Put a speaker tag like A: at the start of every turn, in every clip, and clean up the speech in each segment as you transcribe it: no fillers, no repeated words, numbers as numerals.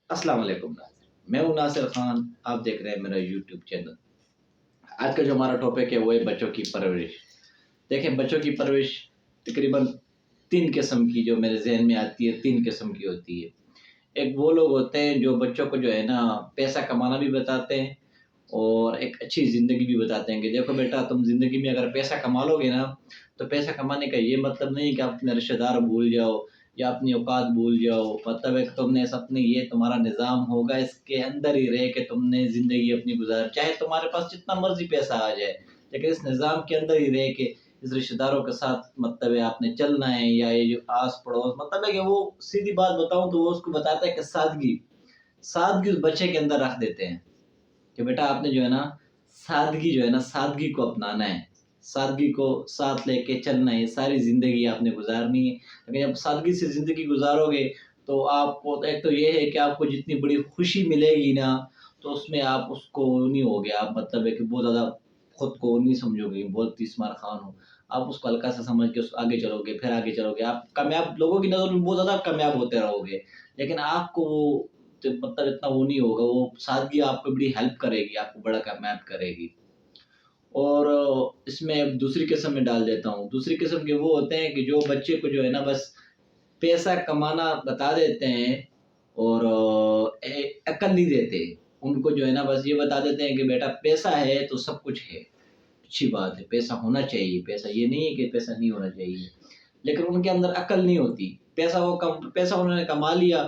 A: अस्सलाम वालेकुम नाज़रीन, मैं हूँ नासिर खान। आप देख रहे हैं मेरा यूट्यूब चैनल। आज का जो हमारा टॉपिक है वो है बच्चों की परवरिश। देखें, बच्चों की परवरिश तकरीबन 3 किस्म की जो मेरे ज़हन में आती है, 3 किस्म की होती है। एक वो लोग होते हैं जो बच्चों को जो है ना पैसा कमाना भी बताते हैं और एक अच्छी ज़िंदगी भी बताते हैं कि देखो बेटा, तुम ज़िंदगी में अगर पैसा कमा लोगे ना, तो पैसा कमाने का ये मतलब नहीं कि आप अपने रिश्तेदार भूल जाओ या अपनी औकात भूल जाओ। मतलब है कि तुमने अपनी ये तुम्हारा निज़ाम होगा, इसके अंदर ही रह के तुमने ज़िंदगी अपनी चाहे तुम्हारे पास जितना मर्ज़ी पैसा आ जाए, लेकिन इस निज़ाम के अंदर ही रह के इस रिश्तेदारों के साथ मतलब है आपने चलना है। या ये जो आस-पड़ोस मतलब है कि वो सीधी बात बताऊँ तो वो उसको बताता है कि सादगी, सादगी उस बच्चे के अंदर रख देते हैं। कि बेटा आपने जो है ना सादगी जो है ना सादगी को अपनाना है, सादगी को साथ लेके चलना है, सारी ज़िंदगी आपने गुज़ारनी है। लेकिन जब सादगी से ज़िंदगी गुज़ारोगे तो आपको तो एक तो ये है कि आपको जितनी बड़ी खुशी मिलेगी ना, तो उसमें आप उसको नहीं होगे, आप मतलब है कि बहुत ज़्यादा खुद को नहीं समझोगे, बहुत तीस-मार खान हो। आप उसको हल्का सा समझ के उस आगे चलोगे, फिर आगे चलोगे, आप कामयाब लोगों की नज़र में बहुत ज़्यादा कामयाब होते रहोगे। लेकिन आपको वो तो मतलब इतना वो नहीं होगा, वो सादगी आपको बड़ी हेल्प करेगी, आपको बड़ा कामयाब करेगी। और इसमें अब दूसरी किस्म में डाल देता हूँ। दूसरी किस्म के वो होते हैं कि जो बच्चे को जो है ना बस पैसा कमाना बता देते हैं और अकल नहीं देते। उनको जो है ना बस ये बता देते हैं कि बेटा पैसा है तो सब कुछ है। अच्छी बात है, पैसा होना चाहिए, पैसा ये नहीं है कि पैसा नहीं होना चाहिए। लेकिन उनके अंदर अकल नहीं होती। पैसा उन्होंने कमा लिया,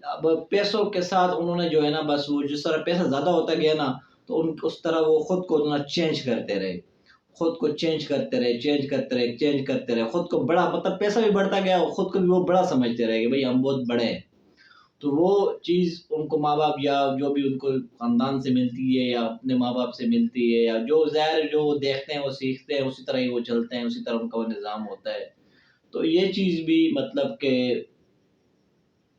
A: अब पैसों के साथ उन्होंने जो है ना बस वो जिस तरह पैसा ज़्यादा होता गया ना, तो उस तरह वो खुद को ना चेंज करते रहे। खुद को चेंज करते रहे, चेंज करते रहे, चेंज करते रहे। खुद को बड़ा मतलब पैसा भी बढ़ता गया और खुद को भी वो बड़ा समझते रहे कि भई हम बहुत बड़े हैं। तो वो चीज़ उनको माँ-बाप या जो भी उनको ख़ानदान से मिलती है या अपने माँ-बाप से मिलती है या जो ज़ाहिर जो वो देखते हैं, वो सीखते हैं, उसी तरह ही वो चलते हैं, उसी तरह उनका वो निज़ाम होता है। तो ये चीज़ भी मतलब कि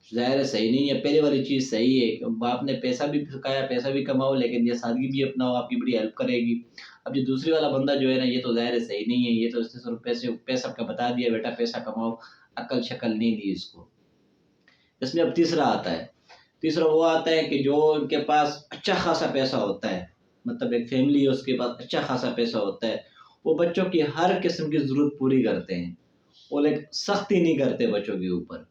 A: ज़ाहिर है सही नहीं है। पहले वाली चीज़ सही है कि बाप ने पैसा भी सिखाया, पैसा भी कमाओ, लेकिन ये सादगी भी अपनाओ, आपकी बड़ी हेल्प करेगी। अब ये दूसरी वाला बंदा जो है ना, ये तो ज़ाहिर है सही नहीं है। ये तो इसने सिर्फ़ पैसा का बता दिया, बेटा पैसा कमाओ, अकल-शकल नहीं दी इसको। इसमें अब तीसरा आता है। तीसरा वो आता है कि जो उनके पास अच्छा खासा पैसा होता है, मतलब एक फैमिली है उसके पास अच्छा खासा पैसा होता है, वो बच्चों की हर किस्म की ज़रूरत पूरी करते हैं। वो लाइक सख्ती नहीं करते बच्चों के ऊपर।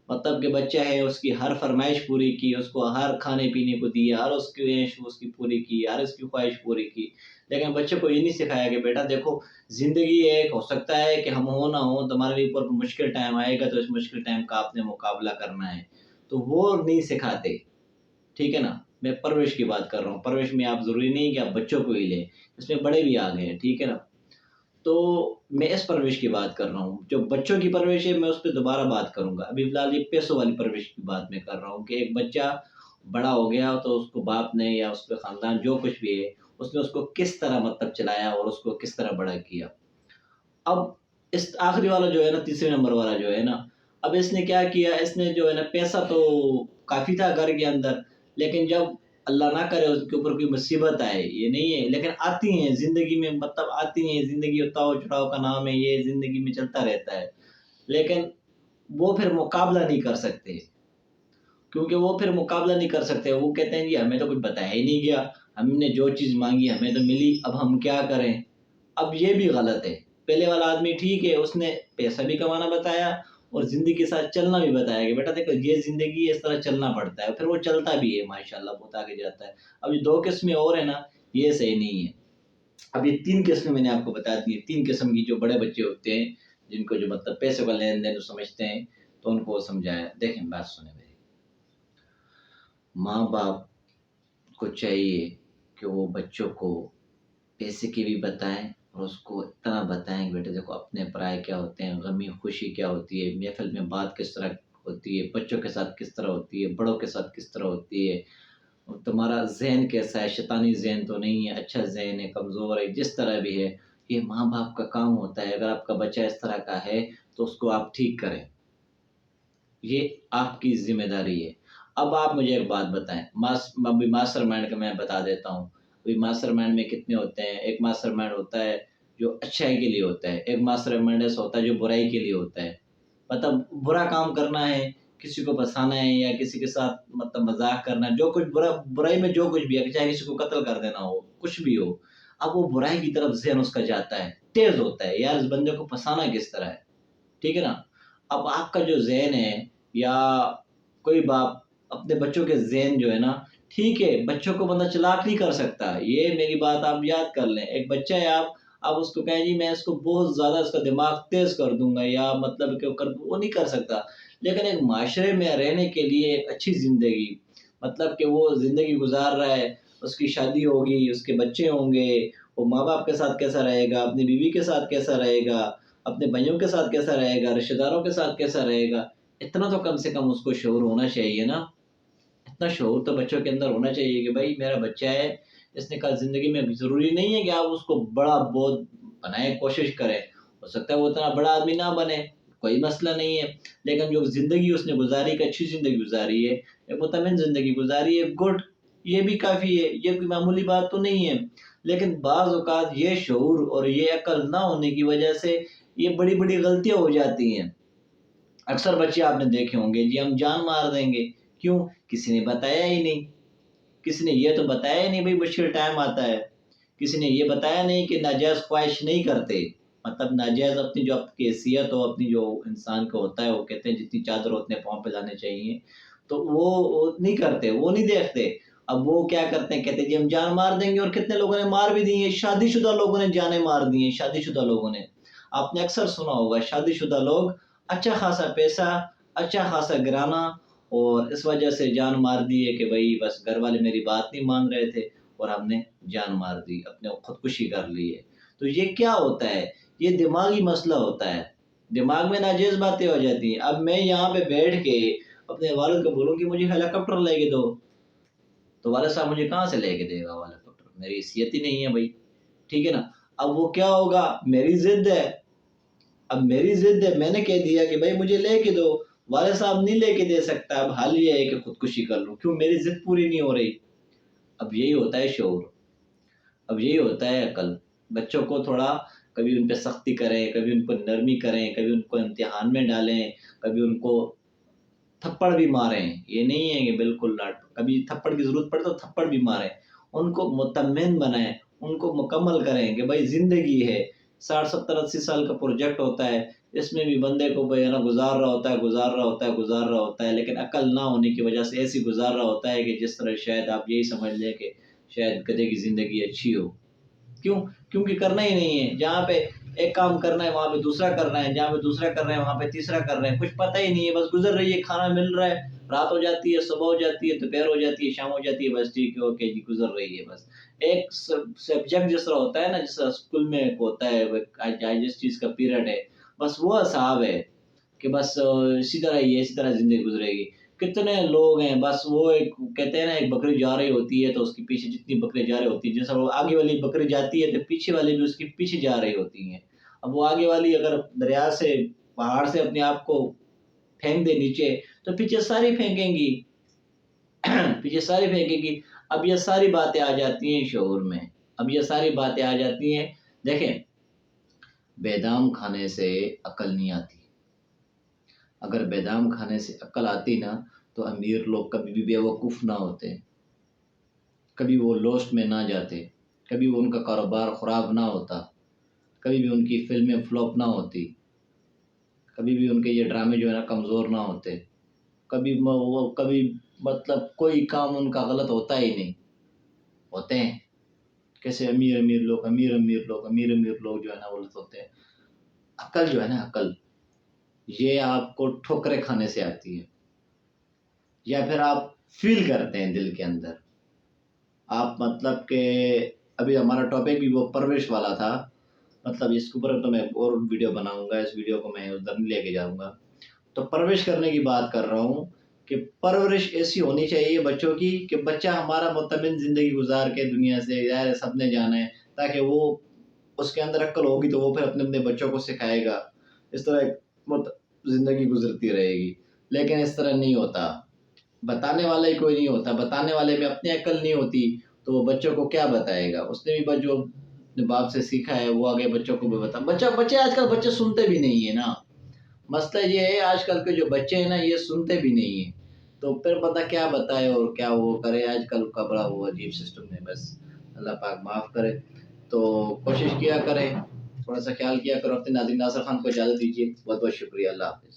A: मतलब कि बच्चा है उसकी हर फ़रमाइश पूरी की, उसको हर खाने-पीने को दिया, हर उसकी ऐश उसकी पूरी की, हर उसकी ख़्वाहिश पूरी की। लेकिन बच्चे को ये नहीं सिखाया कि बेटा देखो, ज़िंदगी एक हो सकता है कि हम हो ना हो, तुम्हारे ऊपर मुश्किल टाइम आएगा तो इस मुश्किल टाइम का आपने मुकाबला करना है। तो वो नहीं सिखाते, ठीक है ना? मैं परवरिश की बात कर रहा हूँ। परवरिश में आप ज़रूरी नहीं कि आप बच्चों को ही लें, इसमें बड़े भी आ गए हैं, ठीक है ना? तो मैं इस परवरिश की बात कर रहा हूँ। जो बच्चों की परवरिश है मैं उस पे दोबारा बात करूँगा। अभी फ़िलहाल ये पैसों वाली परवरिश की बात मैं कर रहा हूँ कि एक बच्चा बड़ा हो गया तो उसको बाप ने या उसके ख़ानदान जो कुछ भी है, उसने उसको किस तरह मतलब चलाया और उसको किस तरह बड़ा किया। अब इस आखिरी वाला जो है ना, तीसरे नंबर वाला जो है ना, अब इसने क्या किया, इसने जो है ना पैसा तो काफ़ी था घर के अंदर, लेकिन जब अल्लाह ना करे उसके ऊपर कोई मुसीबत आए, ये नहीं है, लेकिन आती हैं ज़िंदगी में, मतलब आती हैं, ज़िंदगी उतार-चढ़ाव का नाम है, ये ज़िंदगी में चलता रहता है। लेकिन वो फिर मुकाबला नहीं कर सकते, क्योंकि वो फिर मुकाबला नहीं कर सकते। वो कहते हैं जी हमें तो कुछ बताया ही नहीं गया, हमने जो चीज़ माँगी हमें तो मिली, अब हम क्या करें? अब ये भी गलत है। पहले वाला आदमी ठीक है, उसने पैसा भी कमाना बताया और ज़िंदगी के साथ चलना भी बताया कि बेटा देखो ये ज़िंदगी है, इस तरह चलना पड़ता है। फिर वो चलता भी है माशाल्लाह, बहुत आगे जाता है। अब ये 2 किस्में और है ना, ये सही नहीं है। अब ये 3 किस्में मैंने आपको बता दी है, 3 किस्म की जो बड़े बच्चे होते हैं, जिनको जो मतलब पैसे का लेन-देन समझते हैं, तो उनको समझाया। देखें बात सुनें मेरी, माँ-बाप को चाहिए कि वो बच्चों को पैसे की भी बताएँ और उसको इतना बताएँ कि बेटा देखो अपने पराये क्या होते हैं, गमी खुशी क्या होती है, महफ़िल में बात किस तरह होती है, बच्चों के साथ किस तरह होती है, बड़ों के साथ किस तरह होती है, और तुम्हारा ज़हन कैसा है, शैतानी ज़हन तो नहीं है, अच्छा ज़हन है, कमज़ोर है, जिस तरह भी है, ये माँ-बाप का काम होता है। अगर आपका बच्चा इस तरह का है, तो उसको आप ठीक करें। ये आपकी ज़िम्मेदारी है। अब आप मुझे एक बात बताएँ, अभी मास्टरमाइंड का मैं बता देता हूँ। अभी मास्टरमाइंड में कितने होते हैं? एक मास्टरमाइंड होता है जो अच्छाई के लिए होता है, एक मास्टरमाइंड ऐसा होता है जो बुराई के लिए होता है। मतलब बुरा काम करना है کسی کو پھنسانا ہے یا کسی کے ساتھ مطلب مذاق کرنا ہے، جو کچھ برائی میں جو کچھ بھی ہے، چاہے کسی کو قتل کر دینا ہو، کچھ بھی ہو، اب وہ برائی کی طرف ذہن اس کا جاتا ہے، تیز ہوتا ہے، یار اس بندے کو پھنسانا کس طرح ہے، ٹھیک ہے نا؟ اب آپ کا جو ذہن ہے یا کوئی باپ اپنے بچوں کے ذہن جو ہے نا، ٹھیک ہے بچوں کو بندہ چلاک نہیں کر سکتا، یہ میری بات آپ یاد کر لیں، ایک بچہ ہے آپ اس کو کہیں جی میں اس کو بہت زیادہ اس کا دماغ تیز کر دوں گا یا مطلب کہ وہ نہیں کر سکتا، لیکن ایک معاشرے میں رہنے کے لیے ایک اچھی زندگی، مطلب کہ وہ زندگی گزار رہا ہے، اس کی شادی ہوگی، اس کے بچے ہوں گے، وہ ماں باپ کے ساتھ کیسا رہے گا، اپنی بیوی کے ساتھ کیسا رہے گا، اپنے بھائیوں کے ساتھ کیسا رہے گا، رشتہ داروں کے ساتھ کیسا رہے گا، اتنا تو کم سے کم اس کو شعور ہونا چاہیے نا، اتنا شعور تو بچوں کے اندر ہونا چاہیے کہ بھائی میرا بچہ ہے، اس نے کہا زندگی میں ضروری نہیں ہے کہ آپ اس کو بڑا بہت بنائیں، کوشش کریں، ہو سکتا ہے وہ اتنا بڑا آدمی نہ بنے، کوئی مسئلہ نہیں ہے، لیکن جو زندگی اس نے گزاری، ایک اچھی زندگی گزاری ہے، ایک مطمئن زندگی گزاری ہے، گڈ، یہ بھی کافی ہے، یہ کوئی معمولی بات تو نہیں ہے، لیکن بعض اوقات یہ شعور اور یہ عقل نہ ہونے کی وجہ سے یہ بڑی بڑی غلطیاں ہو جاتی ہیں۔ اکثر بچے آپ نے دیکھے ہوں گے جی ہم جان مار دیں گے، کیوں؟ کسی نے بتایا ہی نہیں، کسی نے یہ تو بتایا ہی نہیں بھائی مشکل ٹائم آتا ہے، کسی نے یہ بتایا نہیں کہ ناجائز خواہش نہیں کرتے، مطلب ناجائز اپنی جو آپ کی حیثیت ہو، اپنی جو انسان کا ہوتا ہے، وہ کہتے ہیں جتنی چادر اتنے پاؤں پہ لانے چاہیے، تو وہ نہیں کرتے، وہ نہیں دیکھتے، اب وہ کیا کرتے ہیں، کہتے ہیں جی ہم جان مار دیں گے، اور کتنے لوگوں نے مار بھی دی ہیں، شادی شدہ لوگوں نے جانیں مار دی ہیں، شادی شدہ لوگوں نے، آپ نے اکثر سنا ہوگا شادی شدہ لوگ اچھا خاصا پیسہ، اچھا خاصا گرانا، اور اس وجہ سے جان مار دی ہے کہ بھائی بس گھر والے میری بات نہیں مان رہے تھے اور ہم نے جان مار دی، اپنے خودکشی کر لی ہے۔ تو یہ کیا ہوتا ہے؟ یہ دماغی مسئلہ ہوتا ہے، دماغ میں ناجائز باتیں ہو جاتی ہیں۔ اب میں یہاں پہ بیٹھ کے اپنے والد کو بولوں کہ مجھے ہیلی کاپٹر لے کے دو، تو والد صاحب مجھے کہاں سے لے کے دے گا ہیلی کاپٹر؟ میری حیثیت ہی نہیں ہے بھائی، ٹھیک ہے نا؟ اب وہ کیا ہوگا، میری ضد ہے، اب میری ضد ہے، میں نے کہہ دیا کہ بھائی مجھے لے کے دو، والد صاحب نہیں لے کے دے سکتا، اب حال یہ ہے کہ خودکشی کر لوں، کیوں؟ میری ضد پوری نہیں ہو رہی۔ اب یہی ہوتا ہے شعور، اب یہی ہوتا ہے عقل۔ بچوں کو تھوڑا کبھی ان پہ سختی کریں، کبھی ان کو نرمی کریں، کبھی ان کو امتحان میں ڈالیں، کبھی ان کو تھپڑ بھی ماریں، یہ نہیں ہے کہ بالکل لاٹ، کبھی تھپڑ کی ضرورت پڑے تو تھپڑ بھی ماریں، ان کو مطمئن بنائیں، ان کو مکمل کریں کہ بھائی زندگی ہے، 60 70 80 سال کا پروجیکٹ ہوتا ہے، اس میں بھی بندے کو گزار رہا ہوتا ہے، لیکن عقل نہ ہونے کی وجہ سے ایسی گزار رہا ہوتا ہے کہ جس طرح شاید آپ یہی سمجھ لیں کہ شاید گدھے کی زندگی اچھی ہو، کیوں؟ کیونکہ کرنا ہی نہیں ہے، جہاں پہ ایک کام کرنا ہے وہاں پہ دوسرا کرنا ہے، جہاں پہ دوسرا کر رہے ہیں وہاں پہ تیسرا کر رہے ہیں، کچھ پتہ ہی نہیں ہے، بس گزر رہی ہے، کھانا مل رہا ہے، رات ہو جاتی ہے، صبح ہو جاتی ہے، دوپہر ہو جاتی ہے، شام ہو جاتی ہے، بس ٹھیک ہے اوکے جی گزر رہی ہے بس۔ ایک سبجیکٹ جس طرح ہوتا ہے نا، جس طرح اسکول میں ہوتا ہے جس چیز کا پیریڈ ہے، بس وہ حساب ہے کہ بس اسی طرح ہی ہے، اسی طرح زندگی گزرے گی۔ کتنے لوگ ہیں بس وہ ایک کہتے ہیں نا، ایک بکری جا رہی ہوتی ہے تو اس کے پیچھے جتنی بکری جا رہی ہوتی ہے، جیسا وہ آگے والی بکری جاتی ہے تو پیچھے والی بھی اس کے پیچھے جا رہی ہوتی ہیں۔ اب وہ آگے والی اگر دریا سے، پہاڑ سے اپنے آپ کو پھینک دے نیچے تو پیچھے ساری پھینکیں گی، پیچھے ساری پھینکیں گی۔ اب یہ ساری باتیں آ جاتی ہیں شعور میں، اب یہ ساری باتیں آ جاتی ہیں۔ دیکھیں بیدام کھانے سے عقل نہیں آتی، اگر بیدام کھانے سے عقل آتی نا تو امیر لوگ کبھی بھی بیوقوف نہ ہوتے، کبھی وہ لوسٹ میں نہ جاتے، کبھی وہ ان کا کاروبار خراب نہ ہوتا، کبھی بھی ان کی فلمیں فلوپ نہ ہوتی، کبھی بھی ان کے یہ ڈرامے جو ہے نا کمزور نہ ہوتے، کبھی مطلب کوئی کام ان کا غلط ہوتا ہی نہیں، ہوتے ہیں کیسے امیر لوگ جو ہے نا غلط ہوتے ہیں۔ عقل جو ہے نا، عقل یہ آپ کو ٹھوکریں کھانے سے آتی ہے، یا پھر آپ فیل کرتے ہیں دل کے اندر، آپ مطلب کہ ابھی ہمارا ٹاپک بھی وہ پرورش والا تھا، مطلب اس کے اوپر تو میں اور ویڈیو بناؤں گا، اس ویڈیو کو میں ادھر نہیں لے کے جاؤں گا، تو پرورش کرنے کی بات کر رہا ہوں کہ پرورش ایسی ہونی چاہیے بچوں کی کہ بچہ ہمارا مطمئن زندگی گزار کے دنیا سے ظاہر سب نے جانا ہے، تاکہ وہ اس کے اندر عقل ہوگی تو وہ پھر اپنے بچوں کو سکھائے گا، اس طرح زندگی گزرتی رہے گی۔ لیکن اس طرح نہیں ہوتا، بتانے والا ہی کوئی نہیں ہوتا، بتانے والے میں اپنی عقل نہیں ہوتی تو وہ بچوں کو کیا بتائے گا، اس نے بھی جو باپ سے سیکھا ہے وہ آگے بچوں کو بھی بچے آج کل بچے سنتے بھی نہیں ہیں نا، مسئلہ یہ ہے آج کل کے جو بچے ہیں نا یہ سنتے بھی نہیں ہیں، تو پھر پتہ کیا بتائے اور کیا وہ کرے، آج کل کا بڑا وہ عجیب سسٹم ہے، بس اللہ پاک معاف کرے۔ تو کوشش کیا کرے، تھوڑا سا خیال کیا کرو، اپنے ناظرین ناصر خان کو اجازت دیجیے، بہت بہت شکریہ، اللہ حافظ۔